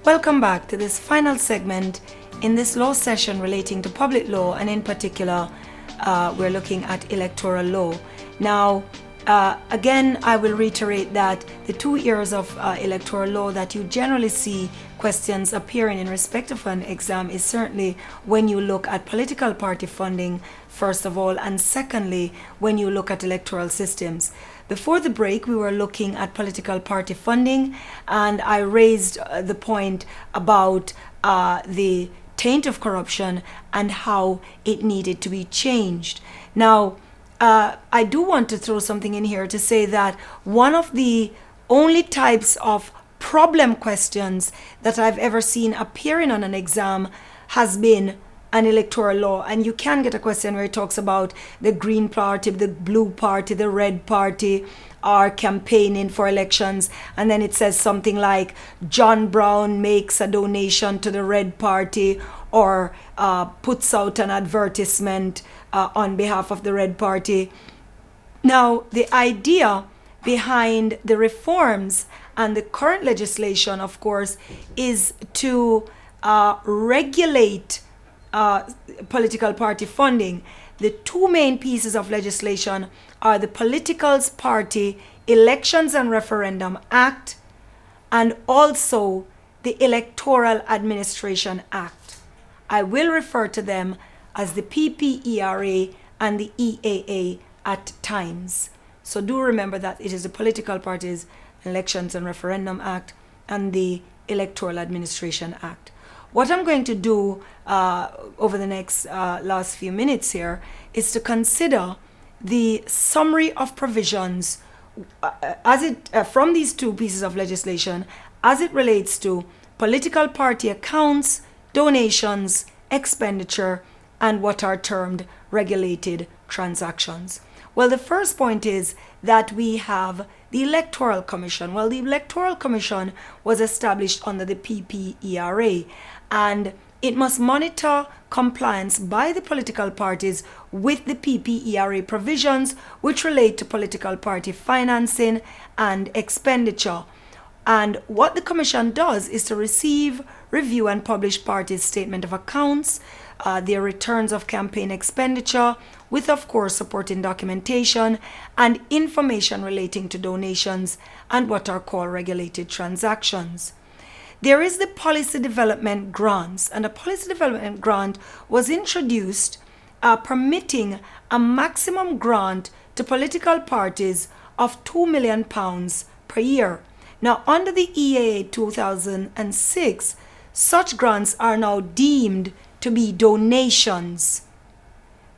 Welcome back to this final segment in this law session relating to public law, and in particular, we're looking at electoral law. Now, again, I will reiterate that the 2 years of electoral law that you generally see questions appearing in respect of an exam is certainly when you look at political party funding, first of all, and secondly, when you look at electoral systems. Before the break, we were looking at political party funding, and I raised the point about the taint of corruption and how it needed to be changed. Now, I do want to throw something in here to say that one of the only types of problem questions that I've ever seen appearing on an exam has been an electoral law. And you can get a question where it talks about the Green Party, the Blue Party, the Red Party are campaigning for elections, and then it says something like John Brown makes a donation to the Red Party, or puts out an advertisement on behalf of the Red Party. Now, the idea behind the reforms and the current legislation, of course, is to regulate political party funding. The two main pieces of legislation are the Political Party Elections and Referendum Act and also the Electoral Administration Act. I will refer to them as the PPERA and the EAA at times. So do remember that it is the Political Parties Elections and Referendum Act and the Electoral Administration Act. What I'm going to do over the next last few minutes here is to consider the summary of provisions from these two pieces of legislation as it relates to political party accounts, donations, expenditure, and what are termed regulated transactions. Well, the first point is that we have the Electoral Commission. Well, the Electoral Commission was established under the PPERA, and it must monitor compliance by the political parties with the PPERA provisions which relate to political party financing and expenditure. And what the Commission does is to receive, review, and publish parties' statement of accounts, their returns of campaign expenditure, with, of course, supporting documentation and information relating to donations and what are called regulated transactions. There is the Policy Development Grants, and a Policy Development Grant was introduced permitting a maximum grant to political parties of £2 million per year. Now, under the EAA 2006, such grants are now deemed to be donations.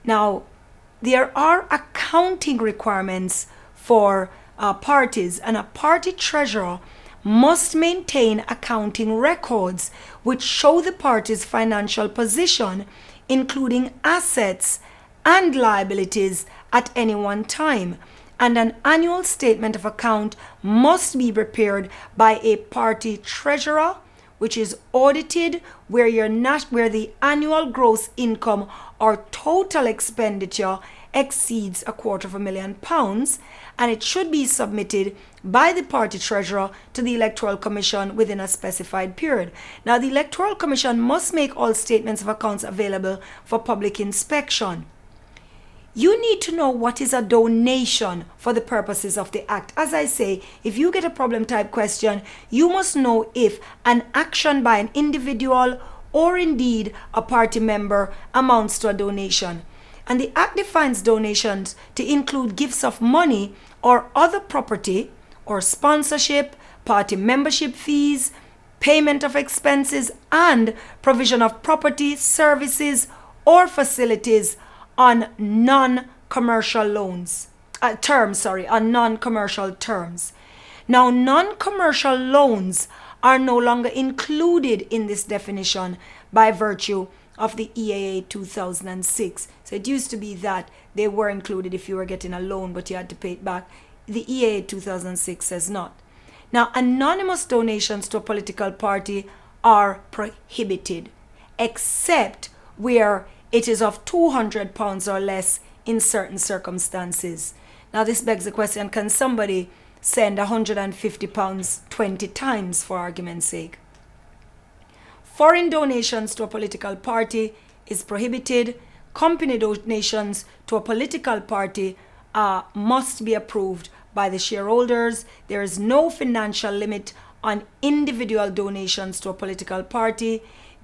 Now, there are accounting requirements for parties, and a party treasurer must maintain accounting records which show the party's financial position, including assets and liabilities at any one time. And an annual statement of account must be prepared by a party treasurer, which is audited, where the annual gross income or total expenditure exceeds £250,000, and it should be submitted by the party treasurer to the Electoral Commission within a specified period. Now, the Electoral Commission must make all statements of accounts available for public inspection. You need to know what is a donation for the purposes of the Act. As I say, if you get a problem type question, you must know if an action by an individual or indeed a party member amounts to a donation. And the Act defines donations to include gifts of money or other property, or sponsorship, party membership fees, payment of expenses, and provision of property, services, or facilities on non-commercial terms. Now, non-commercial loans are no longer included in this definition by virtue of the EAA 2006. So it used to be that they were included if you were getting a loan, but you had to pay it back. The EAA 2006 says not. Now, anonymous donations to a political party are prohibited, except where it is of £200 or less in certain circumstances. Now, this begs the question, can somebody send £150 20 times, for argument's sake? Foreign donations to a political party is prohibited. Company donations to a political party must be approved by the shareholders. There is no financial limit on individual donations to a political party.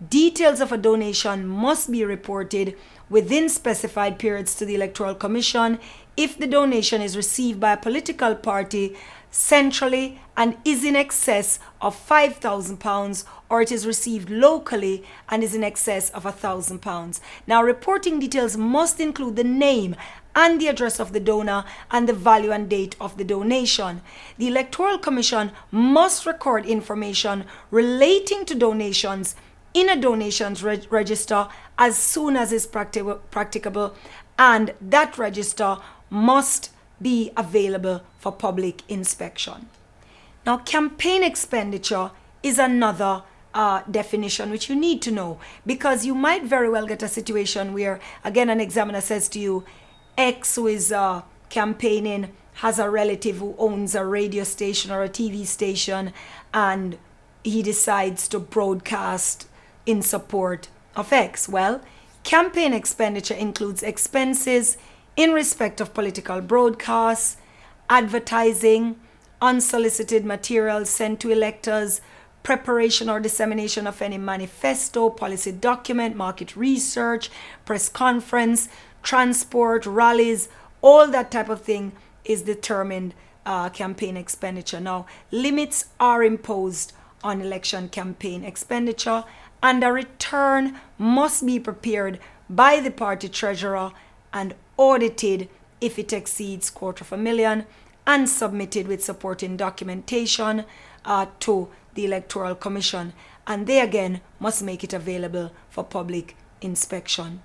Details of a donation must be reported within specified periods to the Electoral Commission if the donation is received by a political party centrally and is in excess of £5,000, or it is received locally and is in excess of £1,000. Now, reporting details must include the name and the address of the donor and the value and date of the donation. The Electoral Commission must record information relating to donations in a donations register as soon as is practicable, and that register must be available for public inspection. Now, campaign expenditure is another definition which you need to know, because you might very well get a situation where, again, an examiner says to you, X, who is campaigning, has a relative who owns a radio station or a TV station, and he decides to broadcast in support of X. Well, campaign expenditure includes expenses in respect of political broadcasts, advertising, unsolicited materials sent to electors, preparation or dissemination of any manifesto, policy document, market research, press conference, transport, rallies, all that type of thing is determined campaign expenditure. Now, limits are imposed on election campaign expenditure, and a return must be prepared by the party treasurer and audited if it exceeds $250,000, and submitted with supporting documentation to the Electoral Commission, and they again must make it available for public inspection.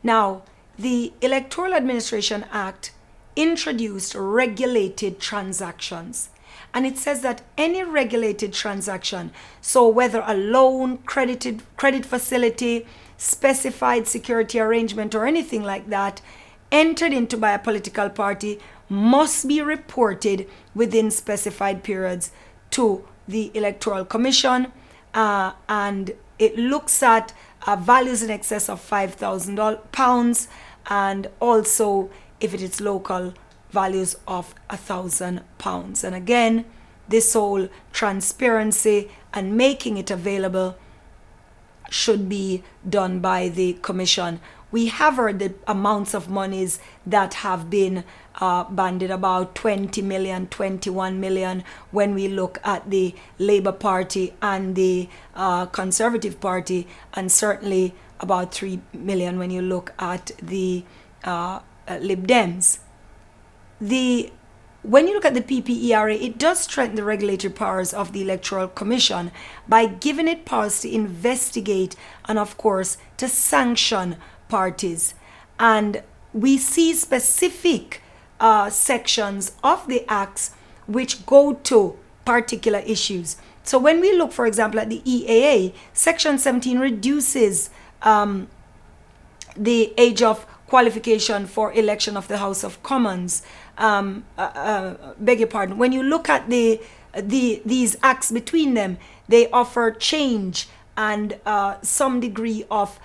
Now, the Electoral Administration Act introduced regulated transactions, and it says that any regulated transaction, so whether a loan, credit facility, specified security arrangement, or anything like that, entered into by a political party, must be reported within specified periods to the Electoral Commission, and it looks at values in excess of £5,000, and also, if it is local, values of £1,000. And again, this whole transparency and making it available should be done by the Commission. We have heard the amounts of monies that have been bandied about, 20 million, 21 million, when we look at the Labour Party and the Conservative Party, and certainly about 3 million when you look at the Lib Dems. When you look at the PPERA, it does strengthen the regulatory powers of the Electoral Commission by giving it powers to investigate and, of course, to sanction parties. And we see specific sections of the acts which go to particular issues. So when we look, for example, at the EAA, Section 17 reduces the age of qualification for election of the House of Commons. Beg your pardon. When you look at these acts between them, they offer change and some degree of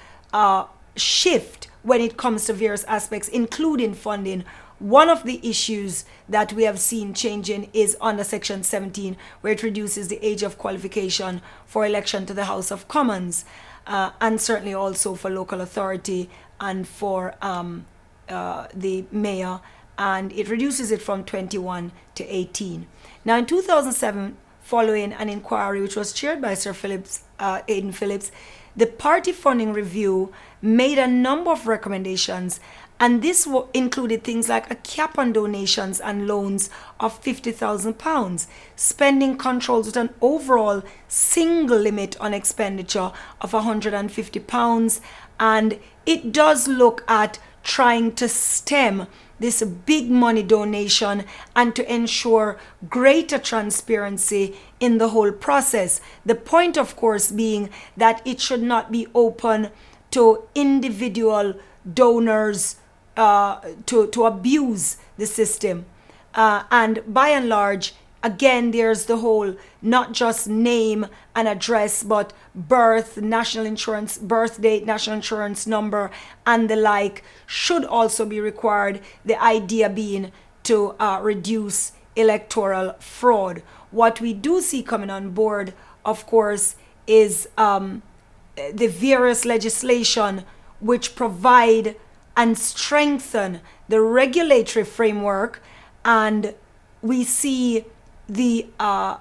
shift when it comes to various aspects, including funding. One of the issues that we have seen changing is under Section 17, where it reduces the age of qualification for election to the House of Commons, and certainly also for local authority and for the mayor, and it reduces it from 21 to 18. Now, in 2007, following an inquiry which was chaired by Sir Aidan Phillips, the Party Funding Review made a number of recommendations, and this included things like a cap on donations and loans of £50,000, spending controls with an overall single limit on expenditure of £150, and it does look at trying to stem this big money donation and to ensure greater transparency in the whole process. The point, of course, being that it should not be open to individual donors to abuse the system. And by and large, Again, there's the whole not just name and address, but birth, national insurance, birth date, national insurance number, and the like should also be required. The idea being to reduce electoral fraud. What we do see coming on board, of course, is the various legislation which provide and strengthen the regulatory framework, and we see the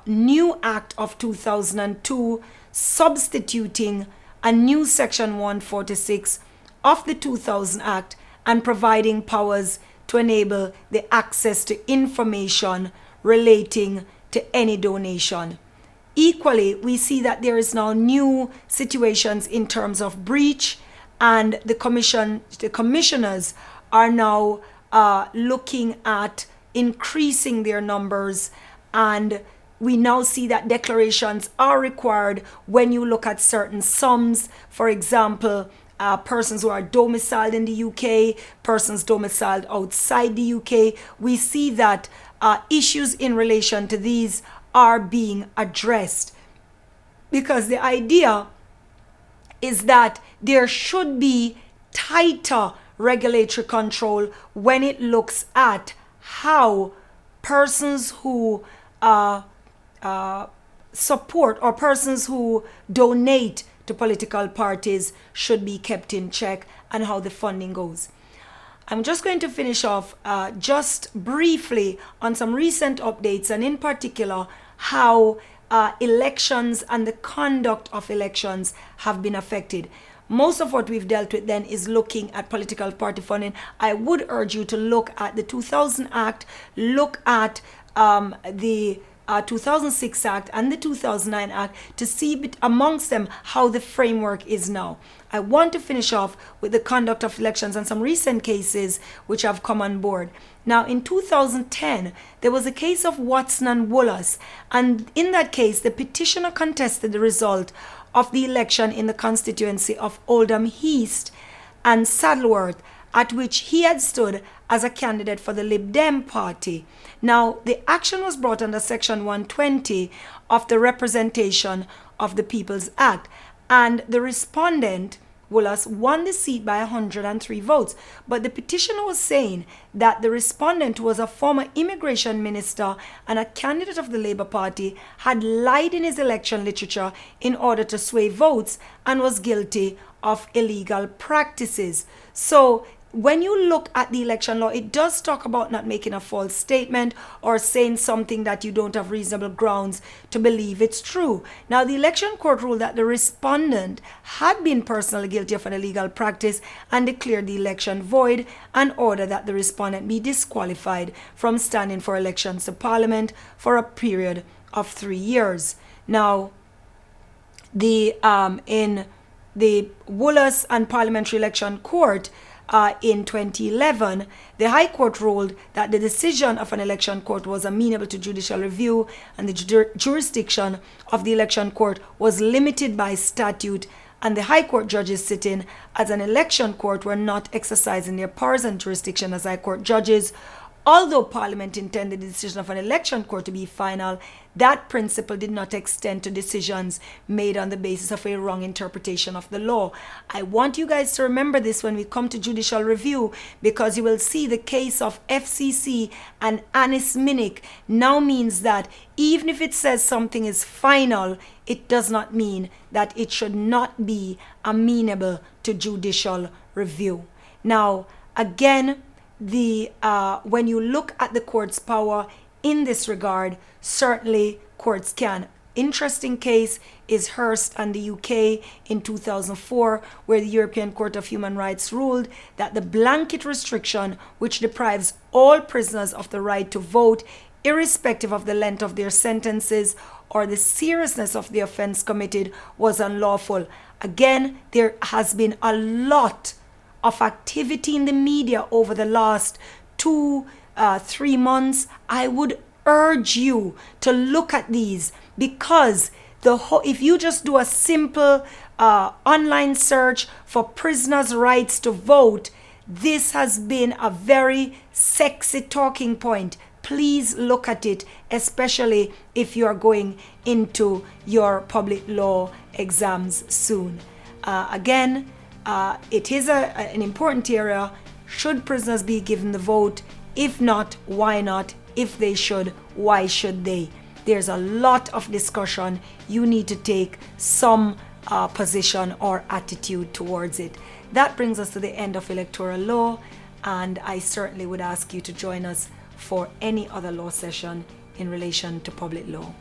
new Act of 2002 substituting a new Section 146 of the 2000 Act and providing powers to enable the access to information relating to any donation. Equally, we see that there is now new situations in terms of breach, and the commissioners are now looking at increasing their numbers, and we now see that declarations are required when you look at certain sums. For example, persons who are domiciled in the UK, persons domiciled outside the UK. We see that issues in relation to these are being addressed, because the idea is that there should be tighter regulatory control when it looks at how persons who support or persons who donate to political parties should be kept in check, and how the funding goes. I'm just going to finish off just briefly on some recent updates, and in particular how elections and the conduct of elections have been affected. Most of what we've dealt with then is looking at political party funding. I would urge you to look at the 2000 Act, look at the 2006 Act and the 2009 Act to see amongst them how the framework is now. I want to finish off with the conduct of elections and some recent cases which have come on board. Now, in 2010, there was a case of Watson and Woollas, and in that case, the petitioner contested the result of the election in the constituency of Oldham East and Saddleworth, at which he had stood as a candidate for the Lib Dem party. Now, the action was brought under Section 120 of the Representation of the People's Act, and the respondent, Woollas, won the seat by 103 votes. But the petitioner was saying that the respondent, who was a former immigration minister and a candidate of the Labour Party, had lied in his election literature in order to sway votes and was guilty of illegal practices. So when you look at the election law, it does talk about not making a false statement or saying something that you don't have reasonable grounds to believe it's true. Now, the election court ruled that the respondent had been personally guilty of an illegal practice and declared the election void, and ordered that the respondent be disqualified from standing for elections to Parliament for a period of 3 years. Now, in the Woollas and Parliamentary Election Court, in 2011, the High Court ruled that the decision of an election court was amenable to judicial review, and the jurisdiction of the election court was limited by statute, and the High Court judges sitting as an election court were not exercising their powers and jurisdiction as High Court judges. Although Parliament intended the decision of an election court to be final, that principle did not extend to decisions made on the basis of a wrong interpretation of the law. I want you guys to remember this when we come to judicial review, because you will see the case of FCC and Anis Minnick now means that even if it says something is final, it does not mean that it should not be amenable to judicial review. Now, again, when you look at the court's power in this regard, certainly courts can. Interesting case is Hurst and the UK in 2004, where the European Court of Human Rights ruled that the blanket restriction, which deprives all prisoners of the right to vote, irrespective of the length of their sentences or the seriousness of the offense committed, was unlawful. Again, there has been a lot of activity in the media over the last 2-3 months. I would urge you to look at these, because if you just do a simple online search for prisoners' rights to vote, this has been a very sexy talking point. please look at it, especially if you are going into your public law exams soon. Again, it is an important area. Should prisoners be given the vote? If not, why not? If they should, why should they? There's a lot of discussion. You need to take some position or attitude towards it. That brings us to the end of electoral law, and I certainly would ask you to join us for any other law session in relation to public law.